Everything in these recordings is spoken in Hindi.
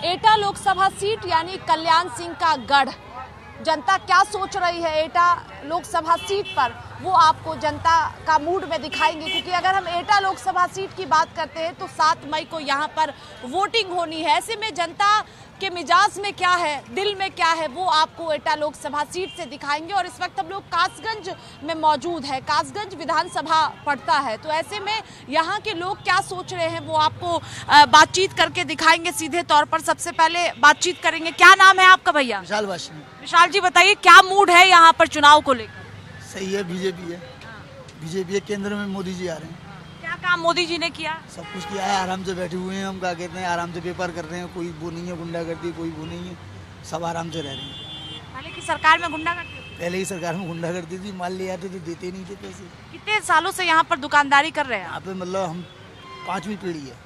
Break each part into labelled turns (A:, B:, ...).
A: एटा लोकसभा सीट यानी कल्याण सिंह का गढ़, जनता क्या सोच रही है एटा लोकसभा सीट पर वो आपको जनता का मूड में दिखाएंगे। क्योंकि अगर हम एटा लोकसभा सीट की बात करते हैं तो 7 मई को यहाँ पर वोटिंग होनी है। ऐसे में जनता के मिजाज में क्या है, दिल में क्या है, वो आपको एटा लोकसभा सीट से दिखाएंगे। और इस वक्त हम लोग कासगंज में मौजूद है, कासगंज विधानसभा पड़ता है, तो ऐसे में यहाँ के लोग क्या सोच रहे हैं वो आपको बातचीत करके दिखाएंगे सीधे तौर पर। सबसे पहले बातचीत करेंगे। क्या नाम है आपका भैया?
B: विशाल वाशी।
A: विशाल जी बताइए क्या मूड है यहाँ पर चुनाव को लेकर?
B: सही है, बीजेपी है। बीजेपी है, केंद्र में मोदी जी आ रहे हैं।
A: क्या काम मोदी जी ने किया?
B: सब कुछ किया है, आराम से बैठे हुए हैं। हम क्या कहते हैं, आराम से पेपर कर रहे हैं। कोई वो नहीं है गुंडागर्दी, कोई वो नहीं है, सब आराम से रह रहे हैं।
A: पहले की सरकार में गुंडागर्दी थी?
B: पहले ही सरकार में गुंडागर्दी थी, माल ले आते थे, देते नहीं थे पैसे।
A: कितने सालों से यहाँ पर दुकानदारी कर रहे हैं?
B: यहाँ पे मतलब हम 5वीं पीढ़ी है,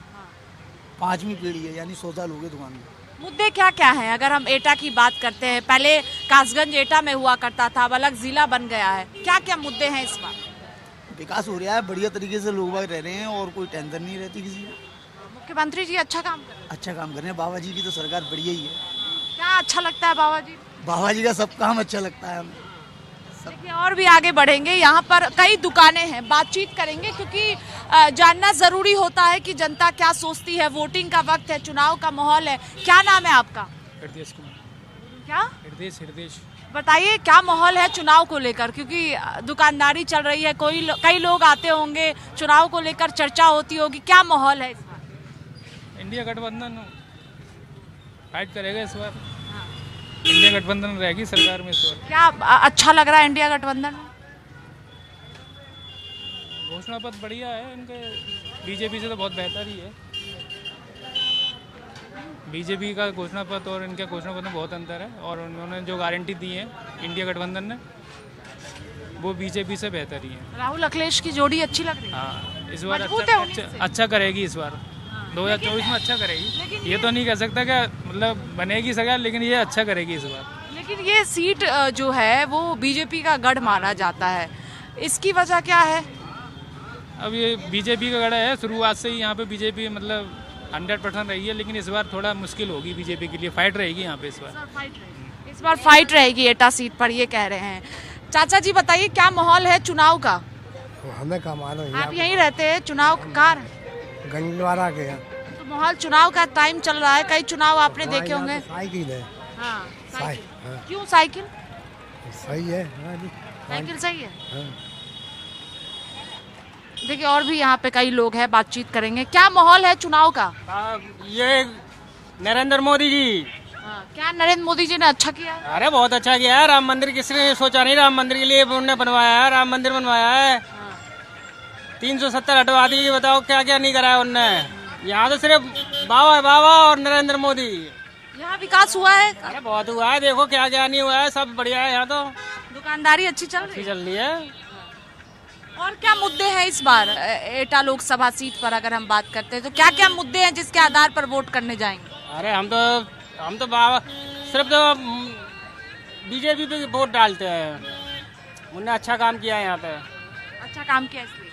B: 5वीं पीढ़ी है, यानी 100 साल हो गए दुकान में।
A: मुद्दे क्या क्या हैं? अगर हम एटा की बात करते हैं, पहले कासगंज एटा में हुआ करता था, अब अलग जिला बन गया है, क्या क्या मुद्दे हैं इस बार?
B: विकास हो रहा है, बढ़िया तरीके से लोग बाग रह रहे हैं और कोई टेंशन नहीं रहती किसी को।
A: मुख्यमंत्री जी अच्छा काम कर रहे हैं?
B: अच्छा काम कर रहे हैं। बाबा जी की तो सरकार बढ़िया ही है।
A: क्या अच्छा लगता है बाबा जी?
B: बाबा जी का सब काम अच्छा लगता है हमें।
A: देखिए और भी आगे बढ़ेंगे, यहाँ पर कई दुकानें हैं, बातचीत करेंगे क्योंकि जानना जरूरी होता है कि जनता क्या सोचती है। वोटिंग का वक्त है, चुनाव का माहौल है। क्या नाम है आपका?
C: हृदयेश कुमार।
A: क्या?
C: हृदयेश।
A: बताइए क्या माहौल है चुनाव को लेकर, क्योंकि दुकानदारी चल रही है, कई लोग आते होंगे, चुनाव को लेकर चर्चा होती होगी, क्या माहौल है इस बार?
C: इंडिया गठबंधन फाइट करेगा इस बार। इंडिया गठबंधन रहेगी सरकार में इस बार।
A: क्या अच्छा लग रहा है इंडिया गठबंधन में?
C: घोषणा पत्र बढ़िया है इनके, बीजेपी से तो बहुत बेहतर ही है। बीजेपी का घोषणा पत्र और इनके घोषणा पत्र में बहुत अंतर है, और उन्होंने जो गारंटी दी है इंडिया गठबंधन ने वो बीजेपी से बेहतर ही है।
A: राहुल अखिलेश की जोड़ी अच्छी लग रही है?
C: हाँ, इस बार
A: मजबूत है उम्मीद से।
C: अच्छा करेगी इस बार। 2024 में अच्छा करेगी। ये तो नहीं कह सकता कि मतलब बनेगी सरकार, लेकिन ये अच्छा करेगी इस बार।
A: लेकिन ये सीट जो है वो बीजेपी का गढ़ माना जाता है, इसकी वजह क्या है?
C: अब ये बीजेपी का गढ़ है, शुरुआत से ही यहाँ पे बीजेपी मतलब 100% रही है, लेकिन इस बार थोड़ा मुश्किल होगी बीजेपी के लिए। फाइट रहेगी यहाँ पे इस बार
A: फाइट रहेगी एटा सीट पर, ये कह रहे हैं। चाचा जी बताइए क्या माहौल है चुनाव का?
D: हमें का मालूम है,
A: आप यहीं रहते हैं, चुनाव कार
D: गंजवाड़ा के हैं।
A: तो माहौल चुनाव का टाइम चल रहा है, कई चुनाव आपने देखे
D: यहाँ
A: होंगे।
D: पे साइकिल है।
A: हाँ, साइकिल।
D: हाँ।
A: क्यों साइकिल?
D: सही है। हाँ जी।
A: साइकिल सही है।
D: हाँ।
A: देखिए और भी यहाँ पे कई लोग हैं, बातचीत करेंगे। क्या माहौल है चुनाव का?
E: ये नरेंद्र मोदी जी।
A: क्या नरेंद्र मोदी जी ने अच्छा किया है?
E: अरे बहुत अच्छा किया है। राम मंदिर किसने सोचा नहीं, राम मंदिर के लिए उन्होंने बनवाया है, राम मंदिर बनवाया है। 370 हटवा दी, बताओ क्या क्या नहीं करा है उनने। यहाँ तो सिर्फ बाबा और नरेंद्र मोदी।
A: यहाँ विकास हुआ है?
E: अरे बहुत हुआ है, देखो क्या क्या नहीं हुआ है, सब बढ़िया है यहाँ तो।
A: दुकानदारी अच्छी चल रही है?
E: चल रही है।
A: और क्या मुद्दे हैं इस बार एटा लोकसभा सीट पर? अगर हम बात करते हैं तो क्या क्या मुद्दे हैं जिसके आधार पर वोट करने जाएंगे?
E: अरे हम तो बाबा सिर्फ तो बीजेपी पे वोट डालते हैं। उन्होंने अच्छा काम किया है यहाँ पे।
A: अच्छा काम किया इसलिए।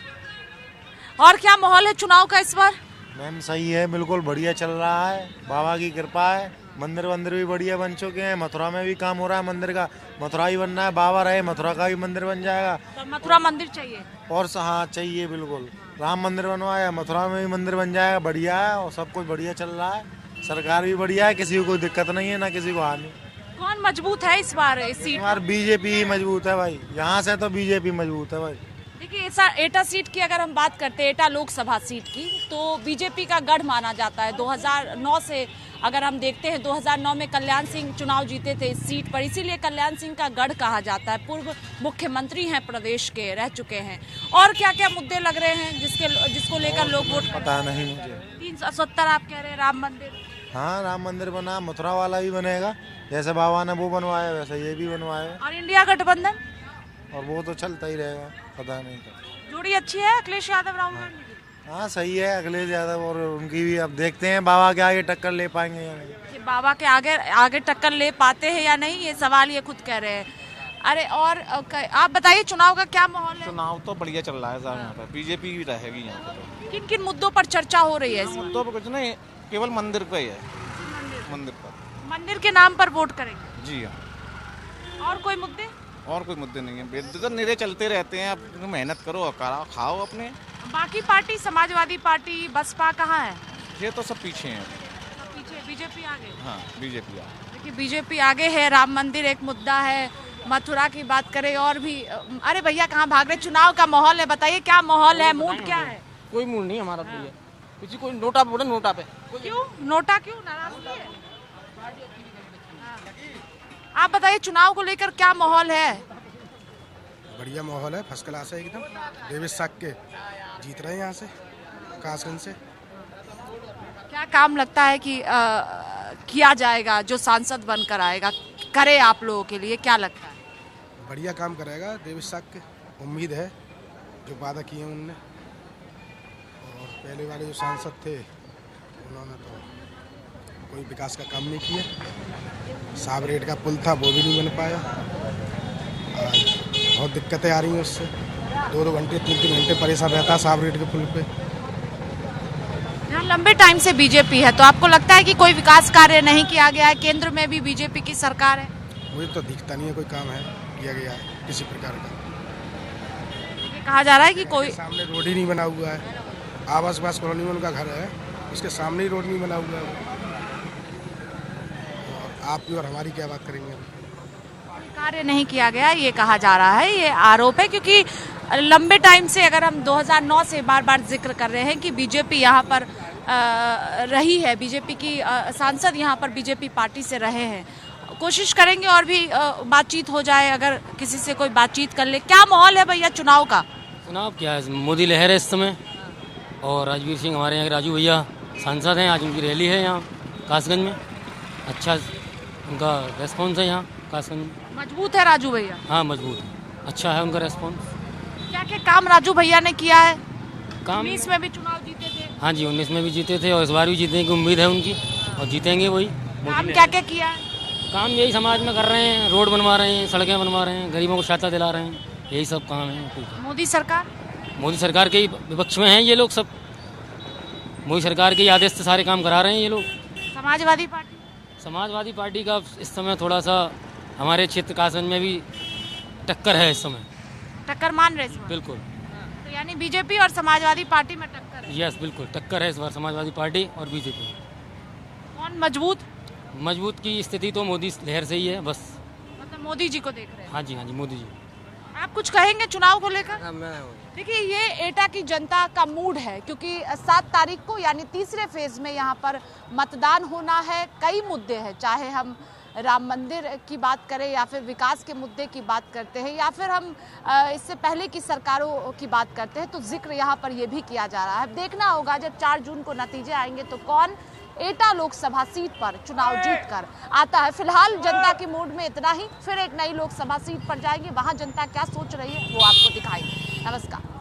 A: और क्या माहौल है चुनाव का इस बार?
F: मैम सही है, बिल्कुल बढ़िया चल रहा है, बाबा की कृपा है। मंदिर भी बढ़िया बन चुके हैं। मथुरा में भी काम हो रहा है मंदिर का, मथुरा ही बनना है। बाबा रहे, मथुरा का भी मंदिर बन जाएगा।
A: तो मथुरा मंदिर चाहिए?
F: और हाँ चाहिए, बिल्कुल। राम मंदिर बनवाया, मथुरा में भी मंदिर बन जाएगा, बढ़िया है। और सब कुछ बढ़िया चल रहा है, सरकार भी बढ़िया है, किसी को कोई दिक्कत नहीं है, ना किसी को हानि।
A: कौन मजबूत है इस बार इस सीट?
F: यार बीजेपी ही मजबूत है भाई, यहाँ से तो बीजेपी मजबूत है भाई।
A: देखिए एटा सीट की अगर हम बात करते हैं, एटा लोकसभा सीट की, तो बीजेपी का गढ़ माना जाता है। 2009 से अगर हम देखते हैं, 2009 में कल्याण सिंह चुनाव जीते थे इस सीट पर, इसीलिए कल्याण सिंह का गढ़ कहा जाता है। पूर्व मुख्यमंत्री हैं प्रदेश के, रह चुके हैं। और क्या क्या मुद्दे लग रहे हैं जिसको लेकर लोग वोट?
F: पता नहीं मुझे।
A: 370 आप कह रहे हैं, राम मंदिर?
F: हाँ, राम मंदिर बना, मथुरा वाला भी बनेगा, जैसे बाबा ने वो बनवाया वैसे ये भी बनवाया।
A: और इंडिया गठबंधन?
F: और वो तो चलता ही रहेगा, पता नहीं था।
A: जोड़ी अच्छी है अखिलेश यादव राहुल गांधी की?
F: हाँ सही है, अखिलेश यादव और उनकी भी। अब देखते हैं बाबा के आगे टक्कर ले पाएंगे या नहीं।
A: कि बाबा के आगे टक्कर ले पाते हैं या नहीं, ये सवाल ये खुद कह रहे हैं। अरे और आप बताइए चुनाव का क्या माहौल है?
G: चुनाव तो बढ़िया चल रहा है साहब, यहाँ पे बीजेपी भी रहेगी यहाँ पे।
A: किन किन मुद्दों पर चर्चा हो रही है?
G: मुद्दों पर कुछ नहीं, केवल मंदिर पे ही है। मंदिर पर।
A: मंदिर के नाम पर वोट करेंगे?
G: जी हाँ,
A: और कोई मुद्दे?
G: और कोई मुद्दे नहीं है, बेदखल निरे चलते रहते हैं। आप मेहनत करो और खाओ अपने।
A: बाकी पार्टी, समाजवादी पार्टी, बसपा कहाँ है?
G: ये तो सब पीछे हैं।
A: पीछे, बीजेपी आगे।
G: हाँ, बीजेपी आ।
A: देखिए बीजेपी आगे है, राम मंदिर एक मुद्दा है, मथुरा की बात करें और भी। अरे भैया कहाँ भाग रहे? चुनाव का माहौल है, बताइए क्या माहौल है, मूड क्या है?
E: कोई मूड नहीं हमारा भैया, किसी कोई नोटा पे बोले, नोटा पे।
A: क्यों नोटा, क्यों नाराजगी है? आप बताइए चुनाव को लेकर क्या माहौल है?
D: बढ़िया माहौल है, फर्स्ट क्लास है एकदम। देवेश साक्य जीत रहे हैं यहाँ से, कासगंज से।
A: क्या काम लगता है कि किया जाएगा, जो सांसद बनकर आएगा करे आप लोगों के लिए, क्या लगता है?
D: बढ़िया काम करेगा देवेश साक्य, उम्मीद है, जो वादा किए हैं उनने। और पहले वाले जो सांसद थे उन्होंने तो कोई विकास का काम नहीं किया। साब रेट का पुल था वो भी नहीं बन पाया। बहुत दिक्कतें आ रही हैं उससे, 2-2 घंटे 3-3 घंटे परेशान रहता है साब रेट के पुल पे।
A: यहाँ लंबे टाइम से बीजेपी है, तो आपको लगता है कि कोई विकास कार्य नहीं किया गया है? केंद्र में भी बीजेपी की सरकार है।
D: मुझे तो दिखता नहीं है कोई काम है किया गया है किसी प्रकार का।
A: ये कहा जा रहा है कि कोई
D: सामने रोड ही नहीं बना हुआ है। आवास वास कॉलोनी में उनका घर है, उसके सामने ही रोड नहीं बना हुआ है। और आपकी और हमारी क्या बात करेंगे?
A: कार्य नहीं किया गया ये कहा जा रहा है, ये आरोप है, क्योंकि लंबे टाइम से, अगर हम 2009 से बार बार जिक्र कर रहे हैं कि बीजेपी यहाँ पर रही है, बीजेपी की सांसद यहाँ पर बीजेपी पार्टी से रहे हैं। कोशिश करेंगे और भी बातचीत हो जाए, अगर किसी से कोई बातचीत कर ले। क्या माहौल है भैया चुनाव का?
E: चुनाव क्या है, मोदी लहर है इस समय। और राजवीर सिंह हमारे यहाँ के राजू भैया सांसद हैं, आज उनकी रैली है यहाँ कासगंज में। अच्छा उनका रेस्पॉन्स है यहाँ कासगंज में।
A: मजबूत है राजू भैया?
E: हाँ मजबूत है, अच्छा है उनका रेस्पॉन्स।
A: क्या क्या काम राजू भैया ने किया है?
E: काम
A: 19 में भी चुनाव जीते थे।
E: हाँ जी, 19 में भी जीते थे और इस बार भी जीतने की उम्मीद है उनकी, और जीतेंगे वही।
A: काम क्या क्या किया है?
E: काम यही समाज में कर रहे हैं, रोड बनवा रहे हैं, सड़कें बनवा रहे हैं, गरीबों को छाता दिला रहे हैं, यही सब काम है।
A: मोदी सरकार?
E: मोदी सरकार के ही विपक्ष में हैं ये लोग सब, मोदी सरकार के आदेश से सारे काम करा रहे हैं ये लोग।
A: समाजवादी पार्टी?
E: समाजवादी पार्टी का इस समय थोड़ा सा हमारे क्षेत्र कासगंज में भी टक्कर है इस समय।
A: टक्कर मान रहे हैं?
E: बिल्कुल।
A: तो यानी बीजेपी और समाजवादी पार्टी में टक्कर है?
E: यस बिल्कुल टक्कर है इस बार समाजवादी पार्टी और बीजेपी।
A: कौन मजबूत?
E: मजबूत की स्थिति तो मोदी लहर से ही है बस।
A: मतलब मोदी जी को देख रहे हैं?
E: हाँ जी मोदी जी।
A: आप कुछ कहेंगे चुनाव को लेकर?
E: मैं
A: देखिए ये एटा की जनता का मूड है, क्योंकि 7 तारीख को यानी तीसरे फेज में यहाँ पर मतदान होना है। कई मुद्दे हैं, चाहे हम राम मंदिर की बात करें या फिर विकास के मुद्दे की बात करते हैं या फिर हम इससे पहले की सरकारों की बात करते हैं, तो जिक्र यहाँ पर ये भी किया जा रहा है। देखना होगा जब 4 जून को नतीजे आएंगे तो कौन एटा लोकसभा सीट पर चुनाव जीतकर आता है। फिलहाल जनता की मूड में इतना ही, फिर एक नई लोकसभा सीट पर जाएंगे, वहां जनता क्या सोच रही है वो आपको दिखाएंगे। नमस्कार।